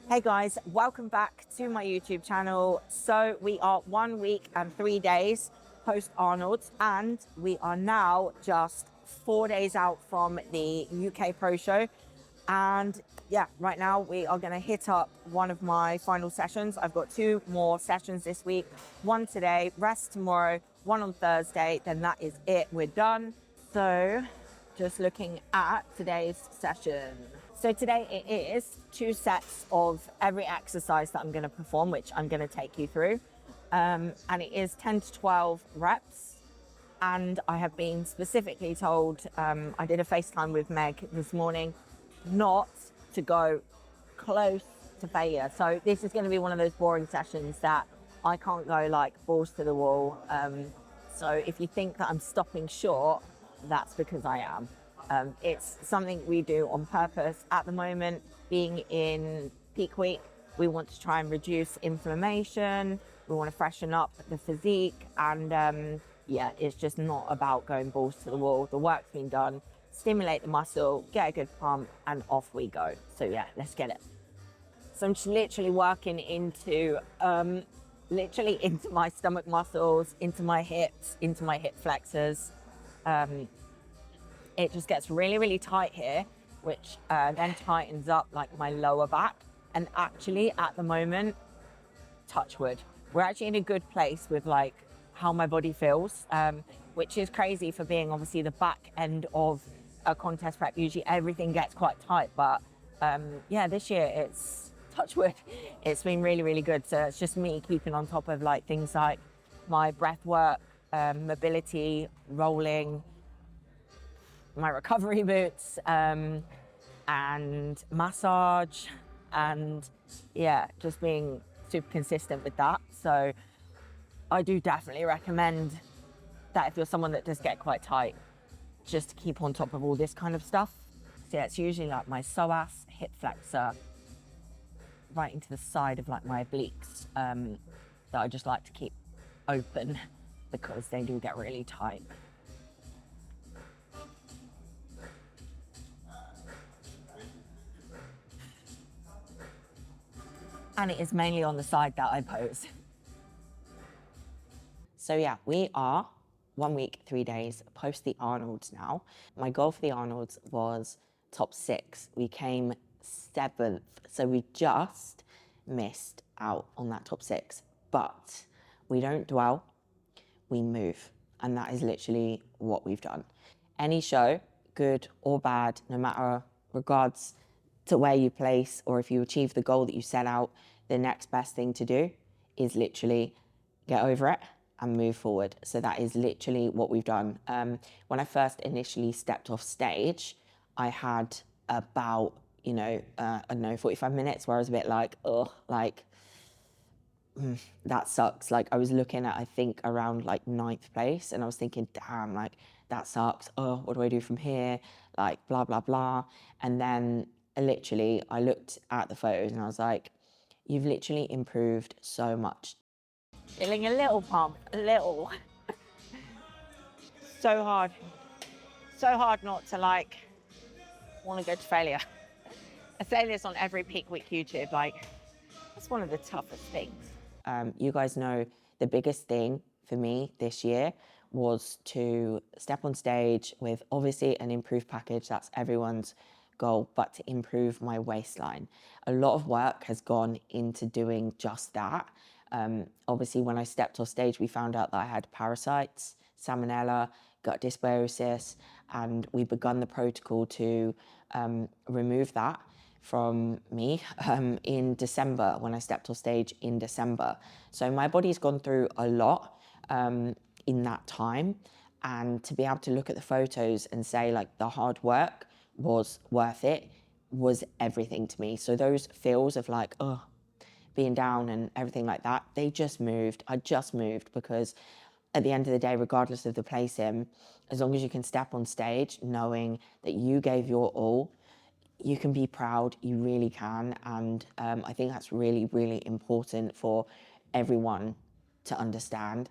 Hey guys, welcome back to my YouTube channel. So we are 1 week and 3 days post Arnold's, and we are now just 4 days out from the UK Pro Show. And yeah, right now we are going to hit up one of my final sessions. I've got 2 more sessions this week, one today, rest tomorrow, one on Thursday, then that is it, we're done. So just looking at today's session. So today it is 2 sets of every exercise that I'm going to perform, which I'm going to take you through. And it is 10 to 12 reps. And I have been specifically told, I did a FaceTime with Meg this morning, not to go close to failure. So this is going to be one of those boring sessions that I can't go like balls to the wall. So if you think that I'm stopping short, that's because I am. It's something we do on purpose at the moment. Being in peak week, we want to try and reduce inflammation. We want to freshen up the physique, and yeah, it's just not about going balls to the wall. The work's been done. Stimulate the muscle, get a good pump, and off we go. So yeah, let's get it. So I'm just literally working into my stomach muscles, into my hips, into my hip flexors. It just gets really, really tight here, which then tightens up like my lower back. And actually at the moment, touch wood, we're actually in a good place with like how my body feels, which is crazy for being obviously the back end of a contest prep. Usually everything gets quite tight, but yeah, this year it's touch wood. It's been really, really good. So it's just me keeping on top of like things like my breath work, mobility, rolling, my recovery boots, and massage, and yeah, just being super consistent with that. So I do definitely recommend that if you're someone that does get quite tight, just to keep on top of all this kind of stuff. So yeah, it's usually like my psoas, hip flexor, right into the side of like my obliques, that I just like to keep open because they do get really tight. And it is mainly on the side that I pose. So yeah, we are 1 week, 3 days post the Arnolds now. My goal for the Arnolds was top 6. We came 7th, so we just missed out on that top 6. But we don't dwell, we move. And that is literally what we've done. Any show, good or bad, no matter regards to where you place or if you achieve the goal that you set out, the next best thing to do is literally get over it and move forward. So that is literally what we've done. When I first initially stepped off stage, I had about, I don't know, 45 minutes where I was a bit like, oh, like, that sucks. Like I was looking at, I think around like 9th place, and I was thinking, damn, like that sucks. Oh, what do I do from here? Like blah, blah, blah. And then literally I looked at the photos and I was like, you've literally improved so much. Feeling a little pump, a little. So hard not to like want to go to failure. I say this on every peak week YouTube, like that's one of the toughest things. You guys know the biggest thing for me this year was to step on stage with obviously an improved package. That's everyone's goal, but to improve my waistline. A lot of work has gone into doing just that. Obviously, when I stepped off stage, we found out that I had parasites, salmonella, gut dysbiosis, and we begun the protocol to remove that from me in December, when I stepped off stage in December. So my body's gone through a lot in that time, and to be able to look at the photos and say like the hard work was worth it was everything to me. So those feels of like, oh, being down and everything like that, they just moved. I just moved because at the end of the day, regardless of the placing, as long as you can step on stage knowing that you gave your all, you can be proud, you really can. And I think that's really, really important for everyone to understand.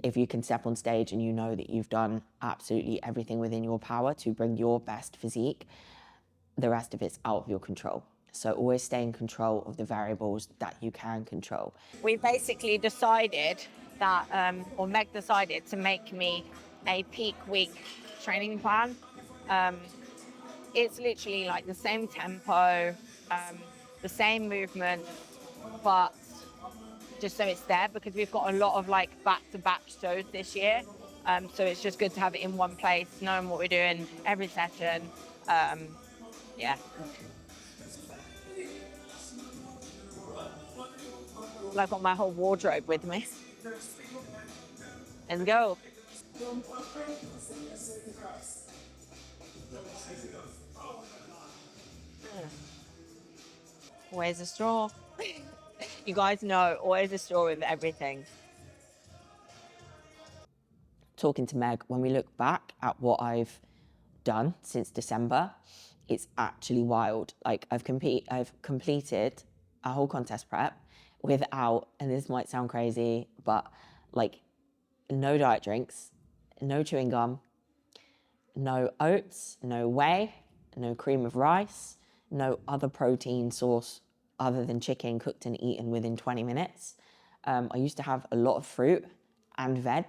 If you can step on stage and you know that you've done absolutely everything within your power to bring your best physique, the rest of it's out of your control. So always stay in control of the variables that you can control. We basically decided that, or Meg decided to make me a peak week training plan. It's literally like the same tempo, the same movement, but just so it's there, because we've got a lot of like back-to-back shows this year. So it's just good to have it in one place, knowing what we're doing every session. Yeah. I've got my whole wardrobe with me. Let's go. Always a straw. You guys know, always a straw with everything. Talking to Meg, when we look back at what I've done since December, it's actually wild. Like I've completed a whole contest prep without, and this might sound crazy, but like no diet drinks, no chewing gum, no oats, no whey, no cream of rice, no other protein source other than chicken cooked and eaten within 20 minutes. I used to have a lot of fruit and veg,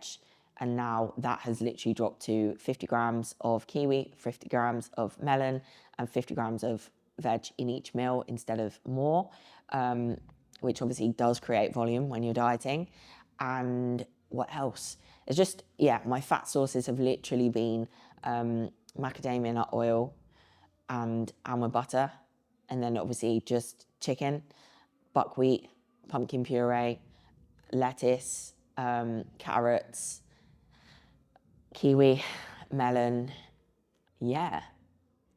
and now that has literally dropped to 50 grams of kiwi, 50 grams of melon, and 50 grams of veg in each meal instead of more, which obviously does create volume when you're dieting. And what else? It's just, yeah, my fat sources have literally been macadamia nut oil and almond butter, and then obviously just chicken, buckwheat, pumpkin puree, lettuce, carrots, kiwi, melon. Yeah,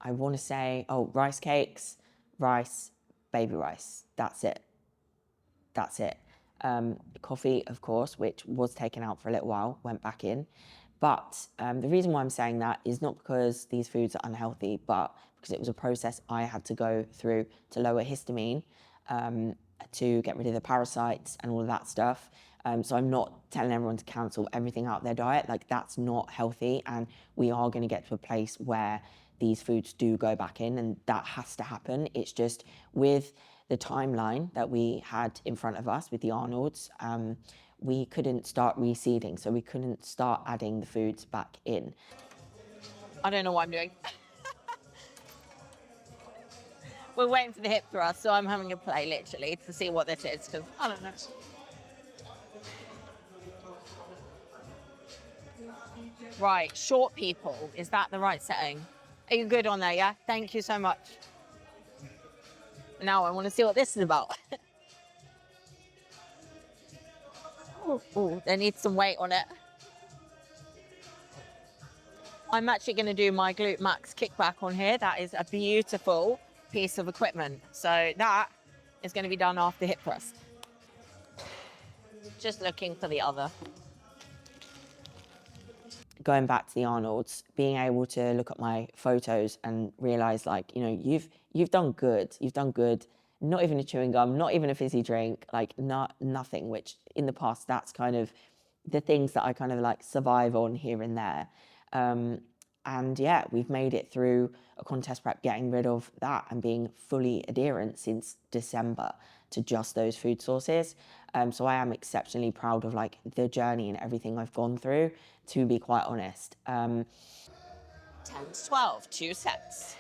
I want to say, oh, rice cakes, rice, baby rice. That's it. That's it. Coffee, of course, which was taken out for a little while, went back in. But the reason why I'm saying that is not because these foods are unhealthy, but because it was a process I had to go through to lower histamine, to get rid of the parasites and all of that stuff. So I'm not telling everyone to cancel everything out of their diet. Like that's not healthy, and we are going to get to a place where these foods do go back in, and that has to happen. It's just with the timeline that we had in front of us with the Arnolds, we couldn't start reseeding, so we couldn't start adding the foods back in. I don't know what I'm doing. We're waiting for the hip thrust, so I'm having a play literally to see what this is, because I don't know. Right, short people, is that the right setting? Are you good on there, yeah? Thank you so much. Now I want to see what this is about. Ooh, there needs some weight on it. I'm actually going to do my glute max kickback on here. That is a beautiful piece of equipment. So that is going to be done after hip thrust. Just looking for the other. Going back to the Arnolds, being able to look at my photos and realize, like, you know, you've done good. You've done good. Not even a chewing gum, not even a fizzy drink, like nothing. Which in the past, that's kind of the things that I kind of like survive on here and there. And yeah, we've made it through a contest prep, getting rid of that and being fully adherent since December to just those food sources. So I am exceptionally proud of like the journey and everything I've gone through, to be quite honest. 10 to 12, 2 sets.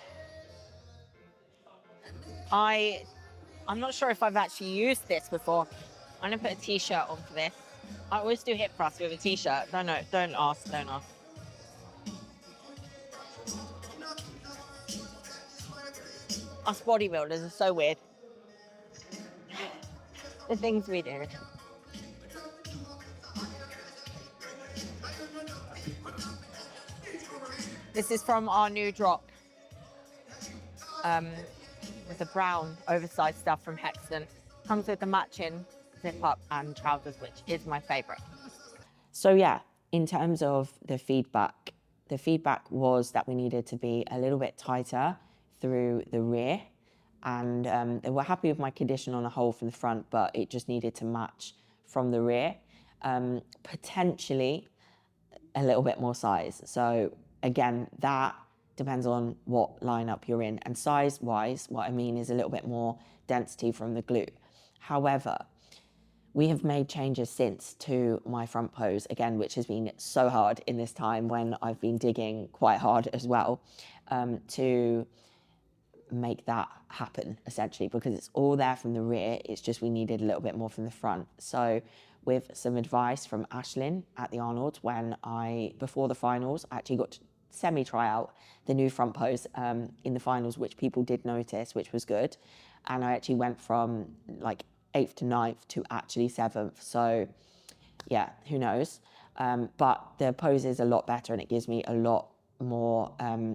I'm not sure if I've actually used this before. I'm gonna put a t-shirt on for this. I always do hip thrust with a t-shirt. No, don't ask. Us bodybuilders are so weird. The things we do. This is from our new drop. With the brown oversized stuff from HECXTN. Comes with the matching zip up and trousers, which is my favorite. So yeah, in terms of the feedback was that we needed to be a little bit tighter through the rear, and they were happy with my condition on the whole for the front, but it just needed to match from the rear. Potentially a little bit more size. So again, that depends on what lineup you're in. And size-wise, what I mean is a little bit more density from the glute. However, we have made changes since to my front pose, again, which has been so hard in this time when I've been digging quite hard as well, to make that happen, essentially, because it's all there from the rear. It's just we needed a little bit more from the front. So with some advice from Ashlyn at the Arnold, when before the finals, I actually got to semi-try out the new front pose in the finals, which people did notice, which was good. And I actually went from like 8th to 9th to actually 7th. So yeah, who knows? But the pose is a lot better and it gives me a lot more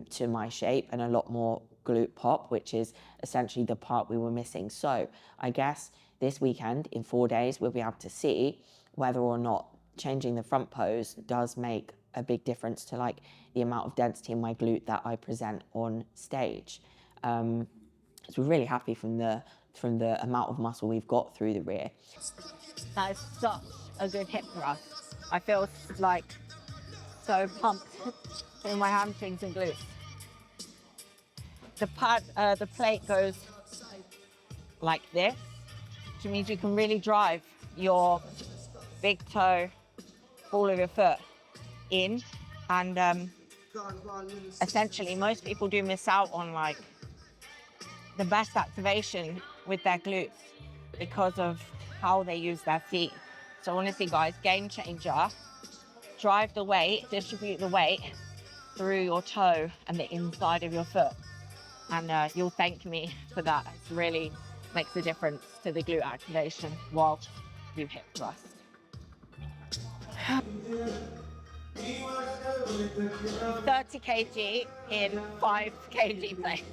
to my shape and a lot more glute pop, which is essentially the part we were missing. So I guess this weekend, in 4 days, we'll be able to see whether or not changing the front pose does make a big difference to like the amount of density in my glute that I present on stage. So we're really happy from the amount of muscle we've got through the rear. That is such a good hip thrust. I feel like so pumped in my hamstrings and glutes. The plate goes like this, which means you can really drive your big toe, ball of your foot in, and essentially most people do miss out on like the best activation with their glutes because of how they use their feet. So honestly guys, game changer. Drive the weight, distribute the weight through your toe and the inside of your foot. And you'll thank me for that. It really makes a difference to the glute activation while you hip thrust. 30 kg in 5 kg plate.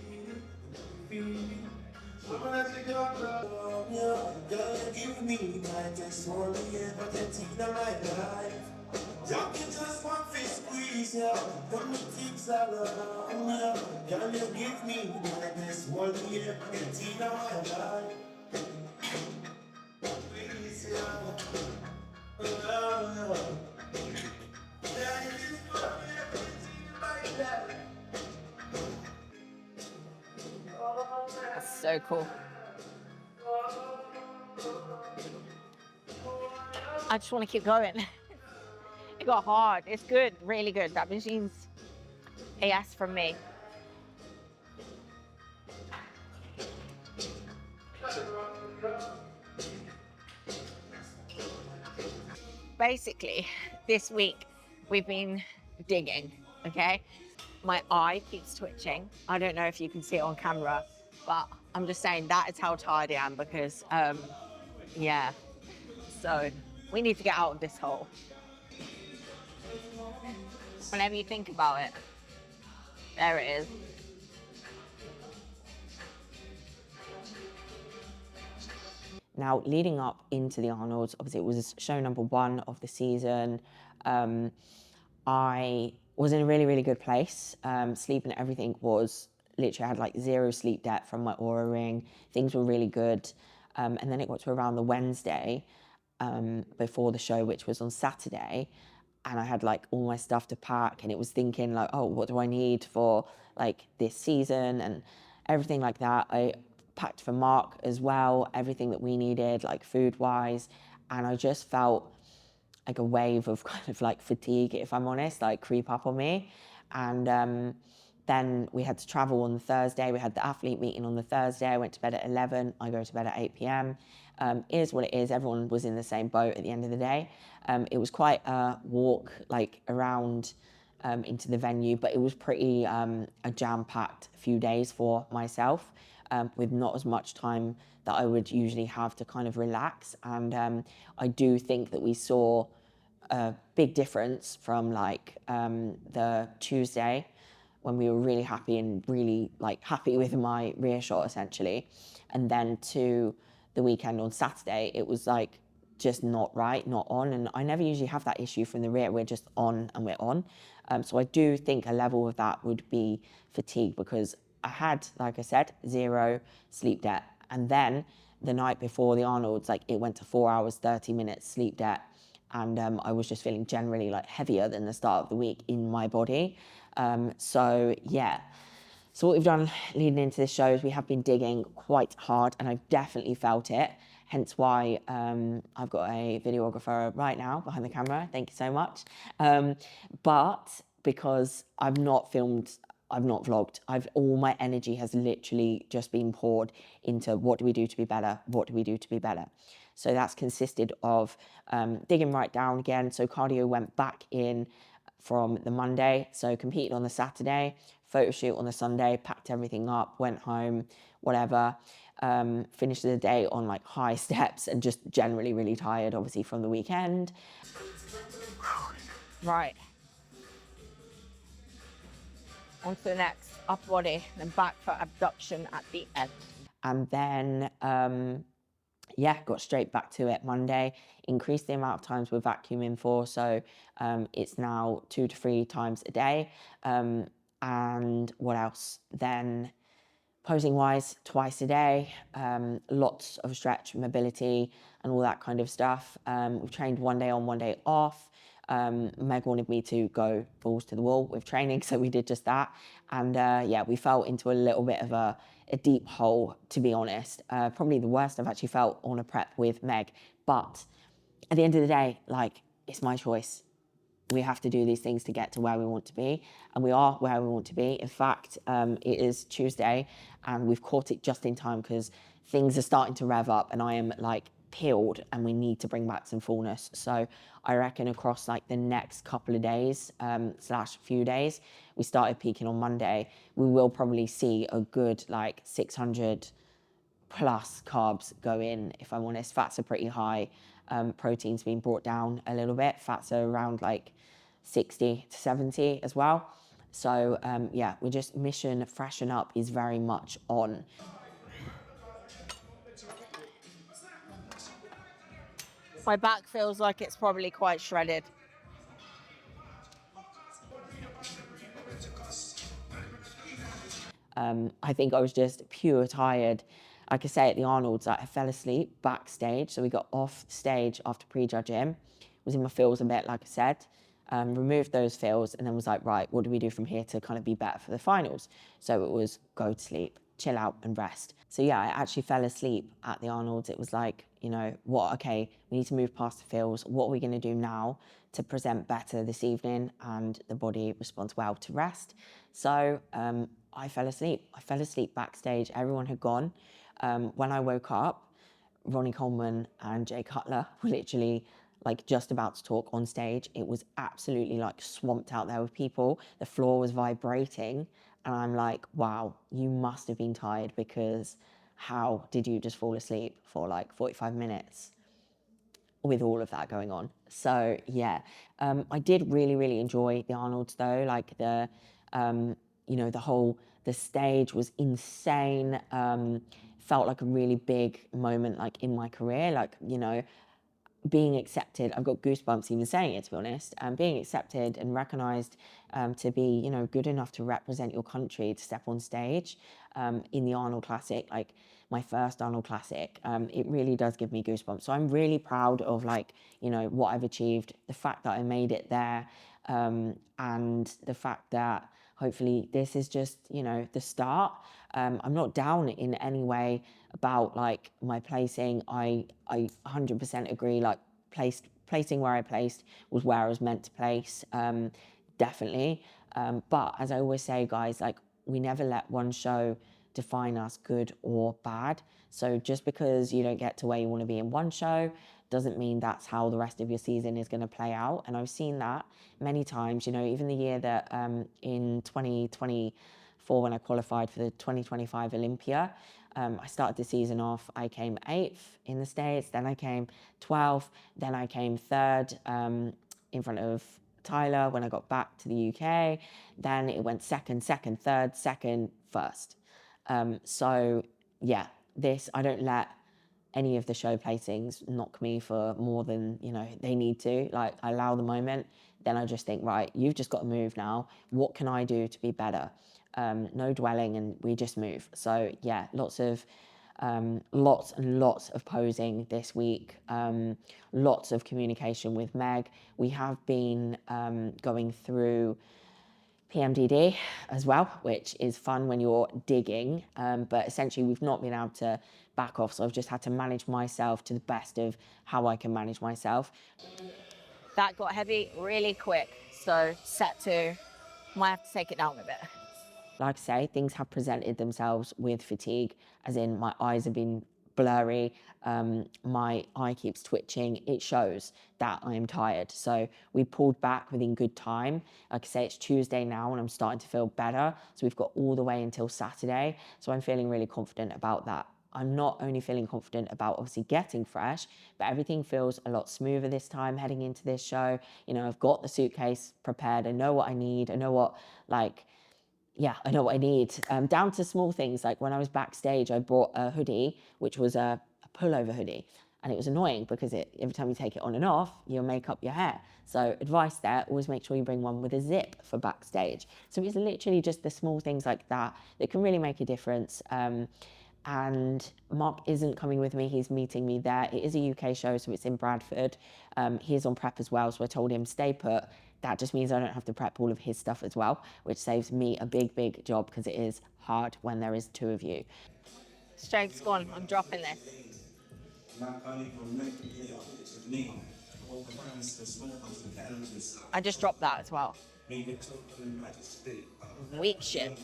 That's so cool. I just want to keep going. It got hard. It's good, really good. That machine's a yes from me. Basically, this week we've been digging, okay? My eye keeps twitching. I don't know if you can see it on camera, but I'm just saying that is how tired I am because, yeah. So we need to get out of this hole. Whenever you think about it, there it is. Now, leading up into the Arnolds, obviously it was show number 1 of the season. I was in a really, really good place. Sleep and everything was literally, I had like 0 sleep debt from my Aura ring. Things were really good. And then it got to around the Wednesday before the show, which was on Saturday. And I had like all my stuff to pack and it was thinking like, oh, what do I need for like this season and everything like that. I packed for Mark as well, everything that we needed, like food-wise. And I just felt like a wave of kind of like fatigue, if I'm honest, like creep up on me. And then we had to travel on the Thursday. We had the athlete meeting on the Thursday. I went to bed at 11. I go to bed at 8 p.m. It is what it is. Everyone was in the same boat at the end of the day. It was quite a walk like around into the venue, but it was pretty a jam-packed few days for myself with not as much time that I would usually have to kind of relax. And I do think that we saw a big difference from like the Tuesday when we were really happy and really like happy with my rear shot essentially. And then to the weekend on Saturday, it was like just not right, not on. And I never usually have that issue from the rear. We're just on and we're on. So I do think a level of that would be fatigue because I had, like I said, 0 sleep debt. And then the night before the Arnold's, like it went to 4 hours, 30 minutes sleep debt. and I was just feeling generally like heavier than the start of the week in my body. So yeah. So what we've done leading into this show is we have been digging quite hard, and I've definitely felt it. Hence why I've got a videographer right now behind the camera. Thank you so much. But because I've not filmed, I've not vlogged, all my energy has literally just been poured into what do we do to be better? What do we do to be better? So that's consisted of digging right down again. So cardio went back in from the Monday. So competed on the Saturday, photo shoot on the Sunday, packed everything up, went home, whatever. Finished the day on like high steps and just generally really tired, obviously, from the weekend. Right. On to the next, upper body, then back for abduction at the end. And then, yeah, got straight back to it Monday, increased the amount of times we're vacuuming for. So it's now 2 to 3 times a day. And what else? Then posing wise, twice a day, lots of stretch, mobility, and all that kind of stuff. We've trained 1 day on, 1 day off. Meg wanted me to go balls to the wall with training, so we did just that. And yeah, we fell into a little bit of a deep hole, to be honest. Probably the worst I've actually felt on a prep with Meg. But at the end of the day, like, it's my choice. We have to do these things to get to where we want to be, and we are where we want to be. In fact, it is Tuesday and we've caught it just in time because things are starting to rev up and I am like peeled and we need to bring back some fullness. So I reckon across like the next couple of days slash few days, we started peaking on Monday, we will probably see a good like 600 plus carbs go in, if I'm honest. Fats are pretty high. Protein's been brought down a little bit. Fats are around like 60 to 70 as well. So yeah, we're just mission freshen up is very much on. My back feels like it's probably quite shredded. I think I was just pure tired. Like I say, at the Arnolds, I fell asleep backstage. So we got off stage after pre-judging, was in my feels a bit, like I said, removed those feels, and then was like, right, what do we do from here to kind of be better for the finals? So it was go to sleep, chill out and rest. So yeah, I actually fell asleep at the Arnolds. It was like, you know, okay, we need to move past the feels. What are we going to do now to present better this evening? And the body responds well to rest. So I fell asleep. I fell asleep backstage. Everyone had gone. When I woke up, Ronnie Coleman and Jay Cutler were literally like just about to talk on stage. It was absolutely like swamped out there with people. The floor was vibrating. And I'm like, wow, you must have been tired because how did you just fall asleep for like 45 minutes with all of that going on? So yeah, I did really, really enjoy the Arnolds though. Like you know, the stage was insane. Felt like a really big moment like in my career. Like, you know, being accepted, I've got goosebumps even saying it, to be honest, being accepted and recognised to be, you know, good enough to represent your country, to step on stage in the Arnold Classic, like my first Arnold Classic, it really does give me goosebumps. So I'm really proud of like, you know, what I've achieved, the fact that I made it there, and the fact that hopefully this is just, you know, the start. I'm not down in any way about like my placing. I 100% agree, like placing where I placed was where I was meant to place, definitely. But as I always say, guys, like we never let one show define us, good or bad. So just because you don't get to where you want to be in one show doesn't mean that's how the rest of your season is going to play out. And I've seen that many times, you know, even the year that in 2024 when I qualified for the 2025 Olympia, I started the season off, I came 8th in the States, then I came 12th, then I came 3rd in front of Tyler when I got back to the UK. Then it went 2nd, 2nd, 3rd, 2nd, 1st. So yeah, I don't let any of the show placings knock me for more than, you know, they need to. Like, I allow the moment. Then I just think, right, you've just got to move now. What can I do to be better? No dwelling, and we just move. So yeah, lots of Lots and lots of posing this week, lots of communication with Meg. We have been going through PMDD as well, which is fun when you're digging, but essentially we've not been able to back off, so I've just had to manage myself to the best of how I can manage myself. That got heavy really quick, so set two, might have to take it down a bit. Like I say, things have presented themselves with fatigue, as in my eyes have been blurry, my eye keeps twitching. It shows that I am tired. So we pulled back within good time. Like I say, it's Tuesday now and I'm starting to feel better. So we've got all the way until Saturday. So I'm feeling really confident about that. I'm not only feeling confident about obviously getting fresh, but everything feels a lot smoother this time heading into this show. You know, I've got the suitcase prepared. I know what I need. I know what, I know what I need. Down to small things, like when I was backstage, I brought a hoodie, which was a pullover hoodie. And it was annoying because every time you take it on and off, you'll make up your hair. So advice there, always make sure you bring one with a zip for backstage. So it's literally just the small things like that that can really make a difference. And Mark isn't coming with me, he's meeting me there. It is a UK show, so it's in Bradford. He's on prep as well, so I told him stay put. That just means I don't have to prep all of his stuff as well, which saves me a big job because it is hard when there is two of you. Strength's gone, I'm dropping this. I just dropped that as well. Weak shit.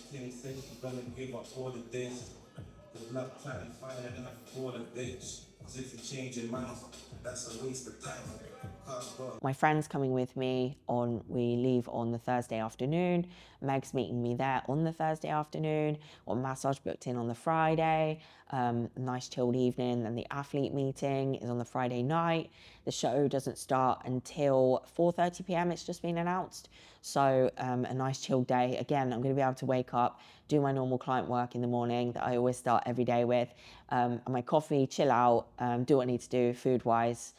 My friend's coming with me we leave on the Thursday afternoon. Meg's meeting me there on the Thursday afternoon. Got massage booked in on the Friday. Nice chilled evening. And the athlete meeting is on the Friday night. The show doesn't start until 4:30 p.m. It's just been announced. So a nice chilled day. Again, I'm going to be able to wake up, do my normal client work in the morning that I always start every day with. My coffee, chill out, do what I need to do food-wise.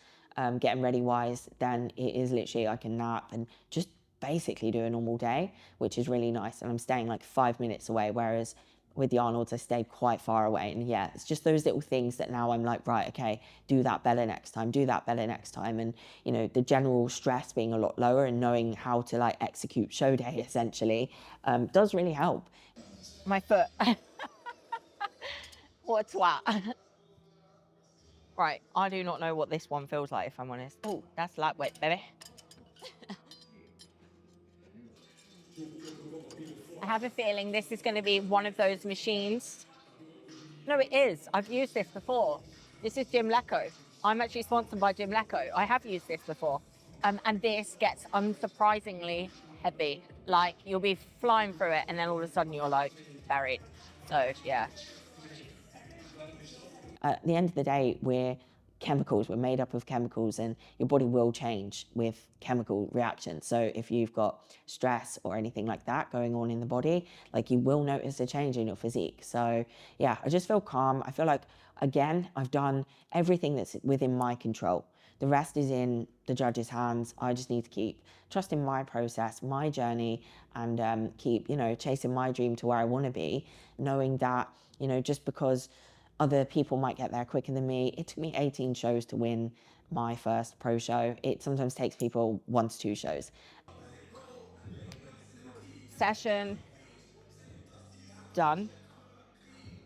Getting ready wise, then it is literally I can nap and just basically do a normal day, which is really nice. And I'm staying like 5 minutes away, whereas with the Arnolds, I stayed quite far away. And yeah, it's just those little things that now I'm like, right, okay, do that better next time, do that better next time. And, you know, the general stress being a lot lower and knowing how to like execute show day essentially does really help. My foot. What a twat. Right, I do not know what this one feels like, if I'm honest. Oh, that's lightweight, baby. I have a feeling this is going to be one of those machines. No, it is. I've used this before. This is Jim Lecco. I'm actually sponsored by Jim Lecco. I have used this before. And this gets unsurprisingly heavy. Like, you'll be flying through it, and then all of a sudden you're like buried. So, yeah. At the end of the day, we're made up of chemicals, and your body will change with chemical reactions. So if you've got stress or anything like that going on in the body, like you will notice a change in your physique. So yeah, I just feel calm. I feel like, again, I've done everything that's within my control. The rest is in the judge's hands. I just need to keep trusting my process, my journey, and keep, chasing my dream to where I want to be, knowing that, just because other people might get there quicker than me. It took me 18 shows to win my first pro show. It sometimes takes people 1 to 2 shows. Session done.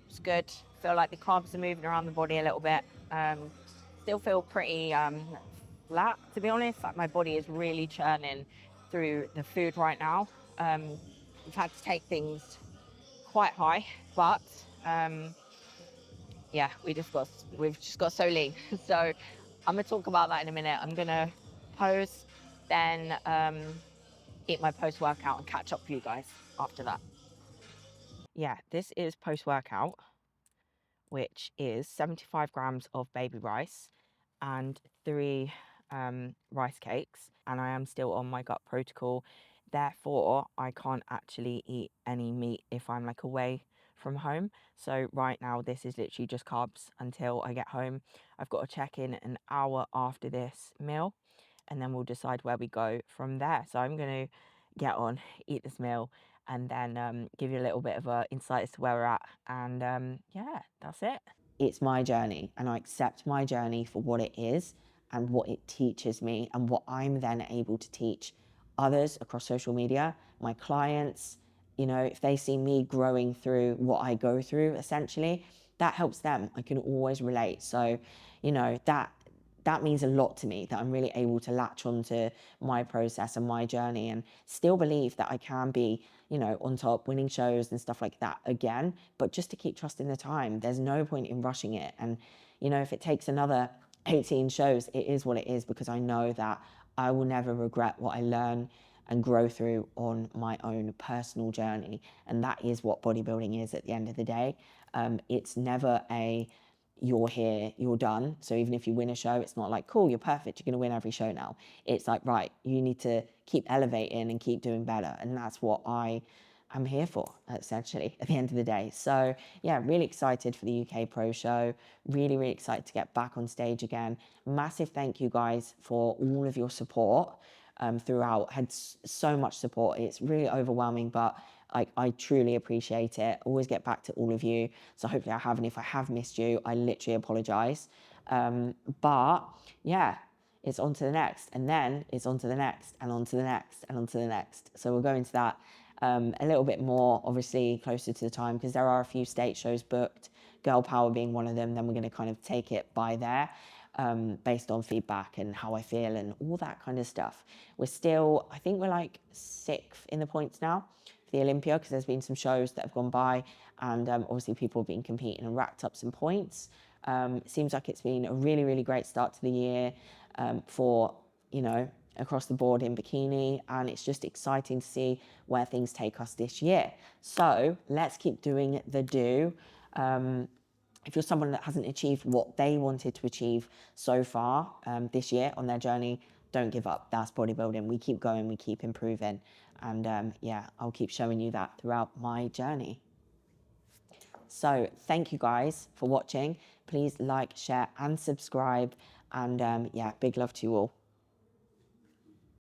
It's good. Feel like the carbs are moving around the body a little bit. Still feel pretty flat, to be honest. Like my body is really churning through the food right now. We've had to take things quite high, but yeah, we've just got so lean. So I'm gonna talk about that in a minute. I'm gonna pose, then eat my post-workout and catch up with you guys after that. Yeah, this is post-workout, which is 75 grams of baby rice and 3 rice cakes. And I am still on my gut protocol. Therefore, I can't actually eat any meat if I'm like away from home. So right now, this is literally just carbs until I get home. I've got to check in an hour after this meal, and then we'll decide where we go from there. So I'm going to get on, eat this meal, and then give you a little bit of an insight as to where we're at. And yeah, that's it. it's my journey, and I accept my journey for what it is and what it teaches me and what I'm then able to teach others across social media, my clients. You know, if they see me growing through what I go through, essentially, that helps them. I can always relate. So, you know, that means a lot to me, that I'm really able to latch onto my process and my journey and still believe that I can be, you know, on top, winning shows and stuff like that again, but just to keep trusting the time. There's no point in rushing it. And, you know, if it takes another 18 shows, it is what it is, because I know that I will never regret what I learn and grow through on my own personal journey. And that is what bodybuilding is at the end of the day. It's never a, you're here, you're done. So even if you win a show, it's not like, cool, you're perfect, you're going to win every show now. It's like, right, you need to keep elevating and keep doing better. And that's what I'm here for, essentially, at the end of the day. So yeah, really excited for the UK Pro Show. Really, really excited to get back on stage again. Massive thank you guys for all of your support throughout. Had so much support. It's really overwhelming, but I truly appreciate it. Always get back to all of you. So hopefully I have, and if I have missed you, I literally apologize. But yeah, it's on to the next, and then it's on to the next, and on to the next, and on to the next. So we'll go into that a little bit more, obviously, closer to the time, because there are a few state shows booked, Girl Power being one of them. Then we're going to kind of take it by there. Based on feedback and how I feel and all that kind of stuff. We're still, I think we're like 6th in the points now for the Olympia, because there's been some shows that have gone by, and obviously people have been competing and racked up some points. It seems like it's been a really, really great start to the year for, you know, across the board in bikini, and it's just exciting to see where things take us this year. So let's keep doing the do. If you're someone that hasn't achieved what they wanted to achieve so far this year on their journey, don't give up. That's bodybuilding. We keep going, we keep improving. And yeah, I'll keep showing you that throughout my journey. So thank you guys for watching. Please like, share and subscribe. And yeah, big love to you all.